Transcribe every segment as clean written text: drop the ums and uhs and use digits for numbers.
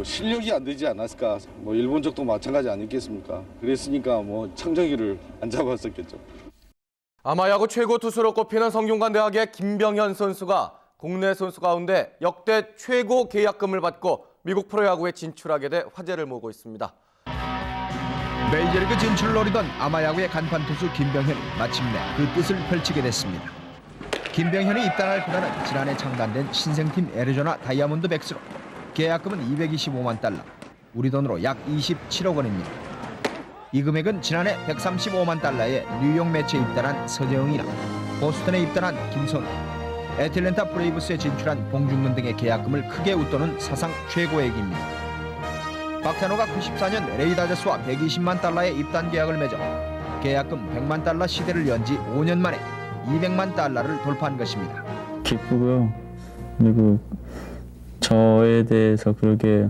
실력이 안 되지 않았을까. 일본적도 마찬가지 아니겠습니까? 그랬으니까 청정기를 안 잡았었겠죠. 아마야구 최고 투수로 꼽히는 성균관대학의 김병현 선수가 국내 선수 가운데 역대 최고 계약금을 받고 미국 프로야구에 진출하게 돼 화제를 모으고 있습니다. 메이저리그 진출을 노리던 아마야구의 간판 투수 김병현이 마침내 그 뜻을 펼치게 됐습니다. 김병현이 입단할 구단은 지난해 창단된 신생팀 애리조나 다이아몬드백스로 계약금은 $225만, 우리 돈으로 약 27억 원입니다. 이 금액은 지난해 $135만 뉴욕 매치에 입단한 서재영이나 보스턴에 입단한 김선우, 애틀랜타 브레이브스에 진출한 봉중근 등의 계약금을 크게 웃도는 사상 최고액입니다. 박찬호가 94년 LA 다저스와 $120만 입단 계약을 맺어 계약금 $100만 시대를 연 지 5년 만에 $200만 돌파한 것입니다. 기쁘고요. 그리고 저에 대해서 그렇게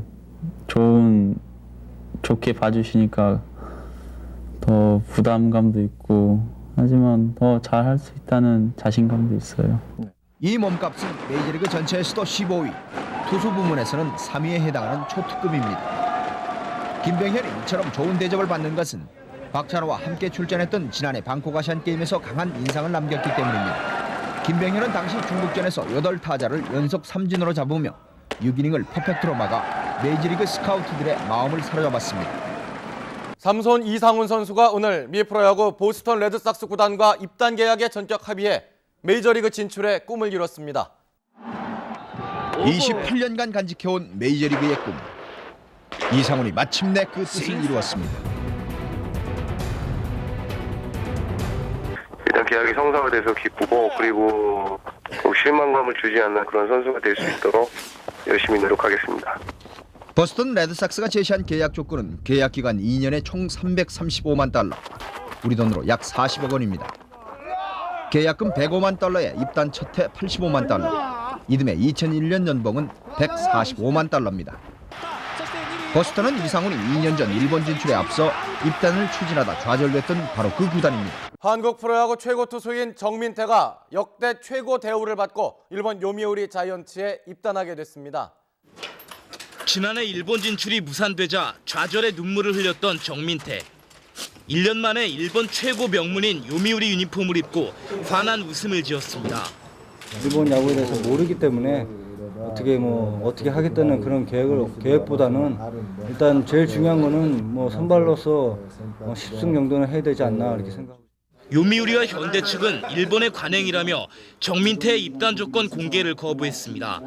좋게 봐주시니까 더 부담감도 있고 하지만 더 잘할 수 있다는 자신감도 있어요. 이 몸값은 메이저리그 전체에서도 15위, 투수 부문에서는 3위에 해당하는 초특급입니다. 김병현이 이처럼 좋은 대접을 받는 것은 박찬호와 함께 출전했던 지난해 방콕 아시안게임에서 강한 인상을 남겼기 때문입니다. 김병현은 당시 중국전에서 8타자를 연속 삼진으로 잡으며 6이닝을 퍼펙트로 막아 메이저리그 스카우트들의 마음을 사로잡았습니다. 삼손 이상훈 선수가 오늘 미 프로야구 보스턴 레드삭스 구단과 입단 계약에 전격 합의해 메이저리그 진출의 꿈을 이뤘습니다. 28년간 간직해온 메이저리그의 꿈. 이상훈이 마침내 그 뜻을 이루었습니다. 일단 계약이 성사가 돼서 기쁘고 그리고 실망감을 주지 않는 그런 선수가 될 수 있도록 열심히 노력하겠습니다. 보스턴 레드삭스가 제시한 계약 조건은 계약 기간 2년에 총 $335만, 우리 돈으로 약 40억 원입니다. 계약금 $105만 입단 첫해 $85만, 이듬해 2001년 연봉은 $145만. 보스턴은 이상훈이 2년 전 일본 진출에 앞서 입단을 추진하다 좌절됐던 바로 그 구단입니다. 한국 프로야구 최고 투수인 정민태가 역대 최고 대우를 받고 일본 요미우리 자이언츠에 입단하게 됐습니다. 지난해 일본 진출이 무산되자 좌절의 눈물을 흘렸던 정민태. 1년 만에 일본 최고 명문인 요미우리 유니폼을 입고 환한 웃음을 지었습니다. 일본 야구에 대해서 모르기 때문에 어떻게 하겠다는 그런 계획보다는 일단 제일 중요한 거는 선발로서 10승 정도는 해야 되지 않나 이렇게 생각합니다. 요미우리와 현대 측은 일본의 관행이라며 정민태의 입단 조건 공개를 거부했습니다.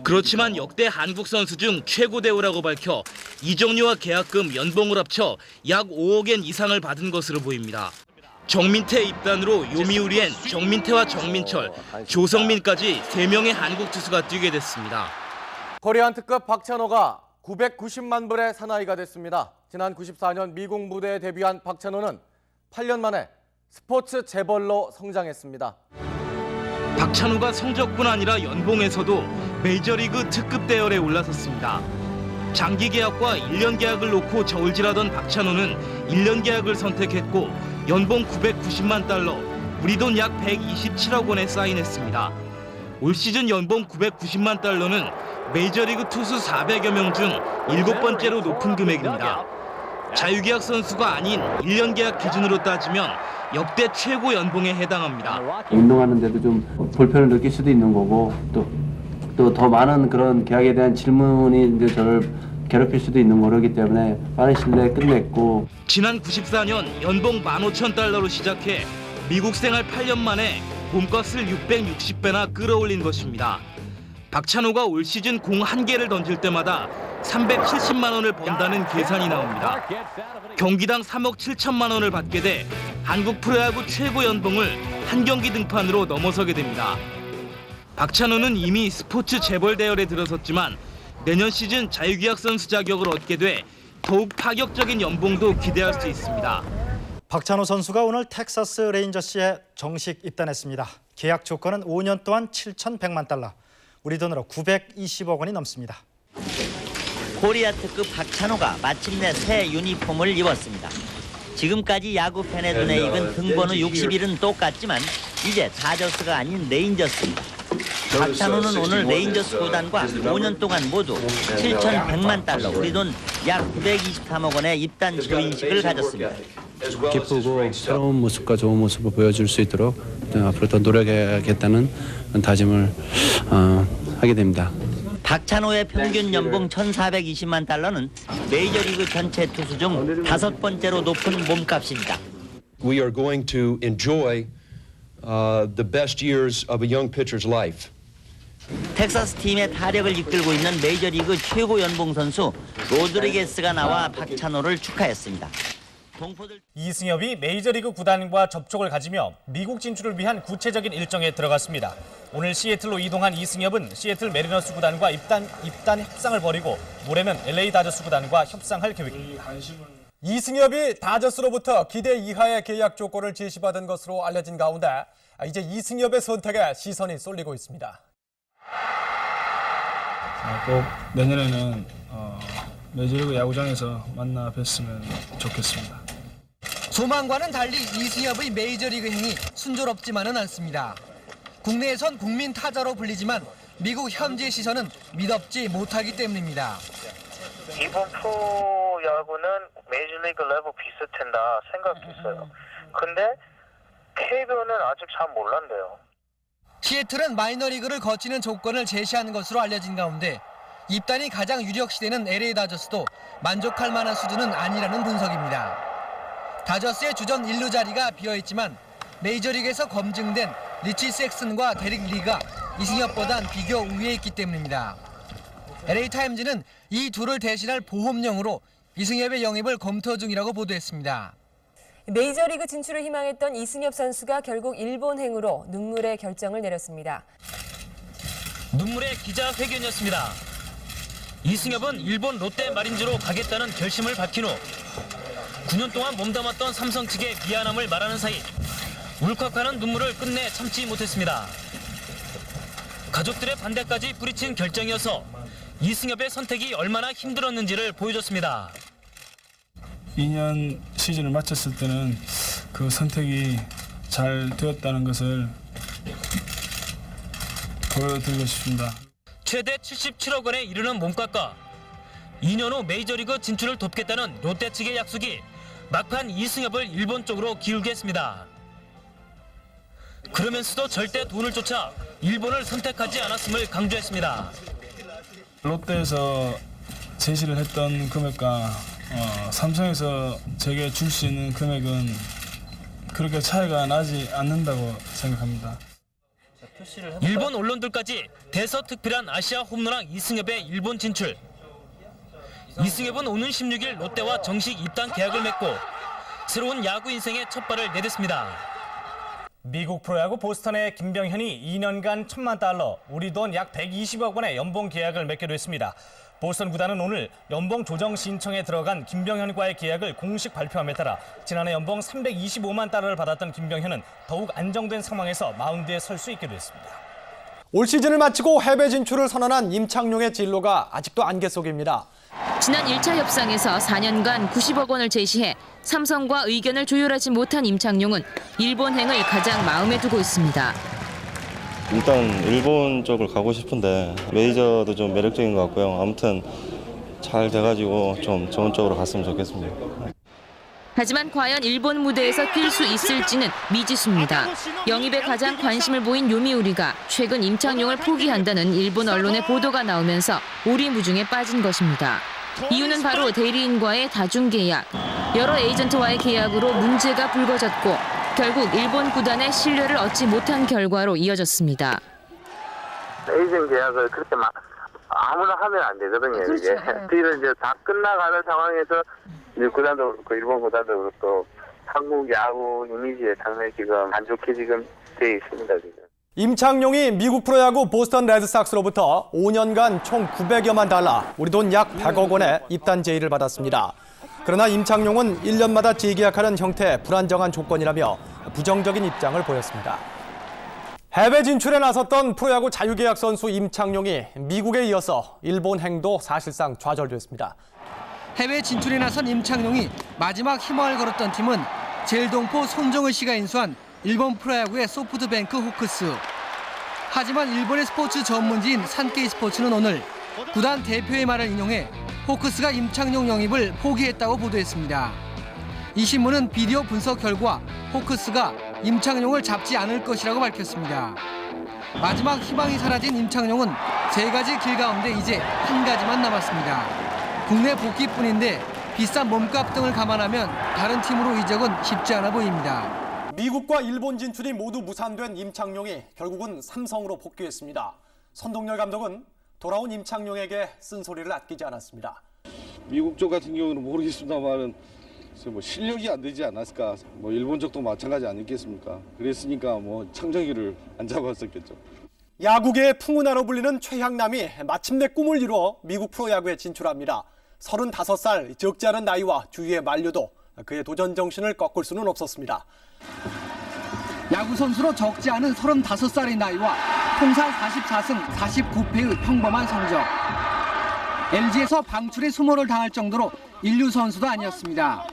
그렇지만 역대 한국 선수 중 최고 대우라고 밝혀 이적료와 계약금, 연봉을 합쳐 약 5억엔 이상을 받은 것으로 보입니다. 정민태 입단으로 요미우리엔 정민태와 정민철, 조성민까지 3명의 한국 투수가 뛰게 됐습니다. 코리안 특급 박찬호가 990만 불의 사나이가 됐습니다. 지난 94년 미국 무대에 데뷔한 박찬호는 8년 만에 스포츠 재벌로 성장했습니다. 박찬호가 성적뿐 아니라 연봉에서도 메이저리그 특급 대열에 올라섰습니다. 장기 계약과 1년 계약을 놓고 저울질하던 박찬호는 1년 계약을 선택했고 연봉 $990만, 우리 돈 약 127억 원에 사인했습니다. 올 시즌 연봉 $990만 메이저리그 투수 400여 명 중 7번째로 높은 금액입니다. 자유계약 선수가 아닌 1년 계약 기준으로 따지면 역대 최고 연봉에 해당합니다. 운동하는데도 좀 불편을 느낄 수도 있는 거고 또 더 많은 그런 계약에 대한 질문이 이제 저를 괴롭힐 수도 있는 거기 때문에 빠른 시일 내에 끝냈고. 지난 94년 연봉 $15,000로 시작해 미국 생활 8년 만에 몸값을 660배나 끌어올린 것입니다. 박찬호가 올 시즌 공 1개를 던질 때마다 370만 원을 번다는 계산이 나옵니다. 경기당 3억 7천만 원을 받게 돼 한국 프로야구 최고 연봉을 한 경기 등판으로 넘어서게 됩니다. 박찬호는 이미 스포츠 재벌 대열에 들어섰지만 내년 시즌 자유계약 선수 자격을 얻게 돼 더욱 파격적인 연봉도 기대할 수 있습니다. 박찬호 선수가 오늘 텍사스 레인저스에 정식 입단했습니다. 계약 조건은 5년 동안 $7,100만, 우리 돈으로 920억 원이 넘습니다. 코리아 특급 박찬호가 마침내 새 유니폼을 입었습니다. 지금까지 야구 팬의 눈에 익은 등번호 61은 똑같지만 이제 다저스가 아닌 레인저스입니다. 박찬호는 오늘 레인저스 구단과 5년 동안 모두 7,100만 달러, 우리 돈 약 923억 원의 입단 조인식을 가졌습니다. 기쁘고 새로운 모습과 좋은 모습을 보여줄 수 있도록 앞으로 더 노력하겠다는 다짐을 하게 됩니다. 박찬호의 평균 연봉 1,420만 달러는 메이저리그 전체 투수 중 5번째로 높은 몸값입니다. We are going to enjoy the best years of a young pitcher's life. 텍사스 팀의 타력을 이끌고 있는 메이저리그 최고 연봉 선수 로드리게스가 나와 박찬호를 축하했습니다. 이승엽이 메이저리그 구단과 접촉을 가지며 미국 진출을 위한 구체적인 일정에 들어갔습니다. 오늘 시애틀로 이동한 이승엽은 시애틀 메리너스 구단과 입단 협상을 벌이고 모레면 LA 다저스 구단과 협상할 계획입니다. 이승엽이 다저스로부터 기대 이하의 계약 조건을 제시받은 것으로 알려진 가운데 이제 이승엽의 선택에 시선이 쏠리고 있습니다. 꼭 내년에는 메이저리그 야구장에서 만나 뵀으면 좋겠습니다. 소망과는 달리 이승엽의 메이저리그 행이 순조롭지만은 않습니다. 국내에선 국민 타자로 불리지만 미국 현지의 시선은 미덥지 못하기 때문입니다. 이번 프로야구는 메이저리그 레벨 비슷한다 생각했어요. 근데 KBO는 아직 잘 몰랐네요. 시애틀은 마이너리그를 거치는 조건을 제시하는 것으로 알려진 가운데 입단이 가장 유력시되는 LA 다저스도 만족할 만한 수준은 아니라는 분석입니다. 다저스의 주전 1루 자리가 비어있지만 메이저리그에서 검증된 리치 섹슨과 데릭 리가 이승엽보단 비교 우위에 있기 때문입니다. LA타임즈는 이 둘을 대신할 보험령으로 이승엽의 영입을 검토 중이라고 보도했습니다. 메이저리그 진출을 희망했던 이승엽 선수가 결국 일본행으로 눈물의 결정을 내렸습니다. 눈물의 기자회견이었습니다. 이승엽은 일본 롯데 마린즈로 가겠다는 결심을 밝힌 후 9년 동안 몸담았던 삼성 측에 미안함을 말하는 사이 울컥하는 눈물을 끝내 참지 못했습니다. 가족들의 반대까지 뿌리친 결정이어서 이승엽의 선택이 얼마나 힘들었는지를 보여줬습니다. 2년 시즌을 마쳤을 때는 그 선택이 잘 되었다는 것을 보여드리고 싶습니다. 최대 77억 원에 이르는 몸값과 2년 후 메이저리그 진출을 돕겠다는 롯데 측의 약속이 막판 이승엽을 일본 쪽으로 기울게 했습니다. 그러면서도 절대 돈을 쫓아 일본을 선택하지 않았음을 강조했습니다. 롯데에서 제시를 했던 금액과 삼성에서 제게 줄 수 있는 금액은 그렇게 차이가 나지 않는다고 생각합니다. 일본 언론들까지 대서특필한 아시아 홈런왕 이승엽의 일본 진출. 이승엽은 오는 16일 롯데와 정식 입단 계약을 맺고 새로운 야구 인생의 첫 발을 내딛습니다. 미국 프로야구 보스턴의 김병현이 2년간 1,000만 달러, 우리 돈 약 120억 원의 연봉 계약을 맺게 됐습니다. 보스턴 구단은 오늘 연봉 조정 신청에 들어간 김병현과의 계약을 공식 발표함에 따라 지난해 연봉 325만 달러를 받았던 김병현은 더욱 안정된 상황에서 마운드에 설 수 있게 됐습니다. 올 시즌을 마치고 해외 진출을 선언한 임창용의 진로가 아직도 안개 속입니다. 지난 1차 협상에서 4년간 90억 원을 제시해 삼성과 의견을 조율하지 못한 임창용은 일본행을 가장 마음에 두고 있습니다. 일단 일본 쪽을 가고 싶은데 메이저도 좀 매력적인 것 같고요. 아무튼 잘 돼가지고 좀 좋은 쪽으로 갔으면 좋겠습니다. 하지만 과연 일본 무대에서 뛸 수 있을지는 미지수입니다. 영입에 가장 관심을 보인 요미우리가 최근 임창용을 포기한다는 일본 언론의 보도가 나오면서 오리무중에 빠진 것입니다. 이유는 바로 대리인과의 다중계약. 여러 에이전트와의 계약으로 문제가 불거졌고 결국 일본 구단의 신뢰를 얻지 못한 결과로 이어졌습니다. 에이전 계약을 그렇게 막 아무나 하면 안 되거든요. 그렇죠. 이게 딜은 이제 다 끝나가는 상황에서 이제 구단도 그렇고 일본 구단도 그렇고 한국 야구 이미지에 상당히 지금 안 좋게 지금 돼 있습니다. 지금. 임창용이 미국 프로야구 보스턴 레드삭스로부터 5년간 총 900여만 달러, 우리 돈 약 100억 원의 입단 제의를 받았습니다. 그러나 임창용은 1년마다 재계약하는 형태의 불안정한 조건이라며 부정적인 입장을 보였습니다. 해외 진출에 나섰던 프로야구 자유계약 선수 임창용이 미국에 이어서 일본행도 사실상 좌절됐습니다. 해외 진출에 나선 임창용이 마지막 희망을 걸었던 팀은 제일동포 손정을 씨가 인수한 일본 프로야구의 소프트뱅크 호크스. 하지만 일본의 스포츠 전문지인 산케이 스포츠는 오늘 구단 대표의 말을 인용해 호크스가 임창용 영입을 포기했다고 보도했습니다. 이 신문은 비디오 분석 결과 호크스가 임창용을 잡지 않을 것이라고 밝혔습니다. 마지막 희망이 사라진 임창용은 3가지 길 가운데 이제 한 가지만 남았습니다. 국내 복귀뿐인데 비싼 몸값 등을 감안하면 다른 팀으로 이적은 쉽지 않아 보입니다. 미국과 일본 진출이 모두 무산된 임창용이 결국은 삼성으로 복귀했습니다. 선동열 감독은 돌아온 임창용에게 쓴소리를 아끼지 않았습니다. 미국 쪽 같은 경우는 모르겠습니다만은 뭐 실력이 안 되지 않았을까. 뭐 일본 쪽도 마찬가지 아니겠습니까? 그랬으니까 뭐 청정기를 안 잡았었겠죠. 야구계의 풍운하로 불리는 최향남이 마침내 꿈을 이루어 미국 프로야구에 진출합니다. 35살 적지 않은 나이와 주위의 만류도 그의 도전 정신을 꺾을 수는 없었습니다. 야구 선수로 적지 않은 35살의 나이와 통산 44승 49패의 평범한 성적. LG에서 방출의 수모를 당할 정도로 인류 선수도 아니었습니다.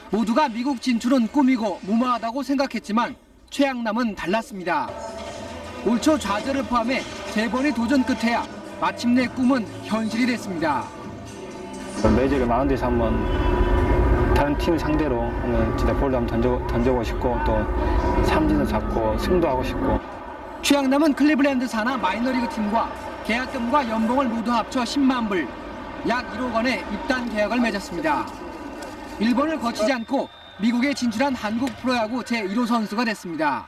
모두가 미국 진출은 꿈이고 무모하다고 생각했지만 최양남은 달랐습니다. 올 초 좌절을 포함해 3번의 도전 끝에야 마침내 꿈은 현실이 됐습니다. 메이저리그 마운드에서 한번 다른 팀 상대로 한번 진짜 볼도 한번 던져보고 싶고 또 삼진도 잡고 승도 하고 싶고. 최양남은 클리블랜드 산하 마이너리그 팀과 계약금과 연봉을 모두 합쳐 10만 불, 약 1억 원의 입단 계약을 맺었습니다. 일본을 거치지 않고 미국에 진출한 한국 프로야구 제1호 선수가 됐습니다.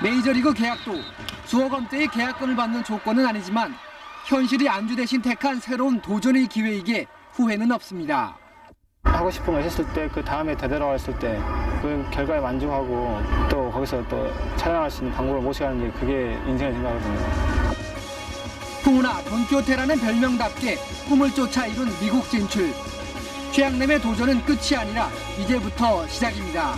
메이저리그 계약도 수억 원대의 계약금을 받는 조건은 아니지만 현실이 안주 대신 택한 새로운 도전의 기회이기에 후회는 없습니다. 하고 싶은 걸 했을 때 그 다음에 되돌아왔을 때 그 결과에 만족하고 또 거기서 또 촬영할 수 있는 방법을 모색하는 게 그게 인생의 생각이거든요. 풍우나 돈키호테라는 별명답게 꿈을 쫓아 이룬 미국 진출. 최양남의 도전은 끝이 아니라 이제부터 시작입니다.